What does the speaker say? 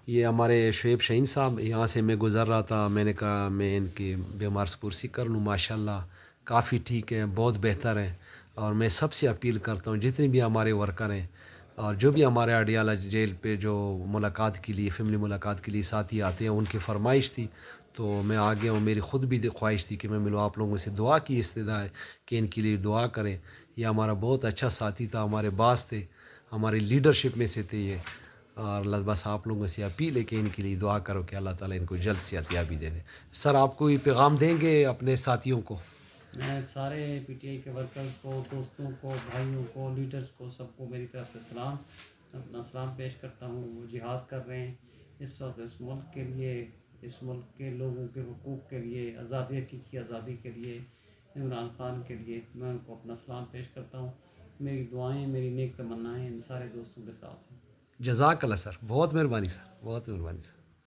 یہ ہمارے شعیب شہین صاحب، یہاں سے میں گزر رہا تھا، میں نے کہا میں ان کی بیمار سپرسی کر لوں. ماشاء اللہ کافی ٹھیک ہے، بہت بہتر ہے. اور میں سب سے اپیل کرتا ہوں جتنے بھی ہمارے ورکر ہیں اور جو بھی ہمارے اڈیالہ جیل پہ جو ملاقات کے لیے، فیملی ملاقات کے لیے ساتھی آتے ہیں، ان کی فرمائش تھی تو میں آ گیا ہوں. میری خود بھی خواہش تھی کہ میں ملوں. آپ لوگوں سے دعا کی استدعا ہے کہ ان کے لیے دعا کریں. یہ ہمارا بہت اچھا ساتھی تھا، ہمارے باس تھے، ہماری لیڈرشپ میں سے تھے یہ. اور بس آپ لوگوں سے اپیل ہے کہ ان کے لیے دعا کرو کہ اللہ تعالیٰ ان کو جلد سے صحتیابی دے دے. سر آپ کوئی پیغام دیں گے اپنے ساتھیوں کو؟ میں سارے پی ٹی آئی کے ورکرز کو، دوستوں کو، بھائیوں کو، لیڈرز کو، سب کو میری طرف سے سلام، اپنا سلام پیش کرتا ہوں. وہ جہاد کر رہے ہیں اس وقت اس ملک کے لیے، اس ملک کے لوگوں کے حقوق کے لیے، آزادی، حقیقی آزادی کے لیے، عمران خان کے لیے. میں ان کو اپنا سلام پیش کرتا ہوں. میری دعائیں، میری نیک تمنائیں ان سارے دوستوں کے ساتھ ہیں. جزاک اللہ سر، بہت مہربانی سر، بہت مہربانی سر.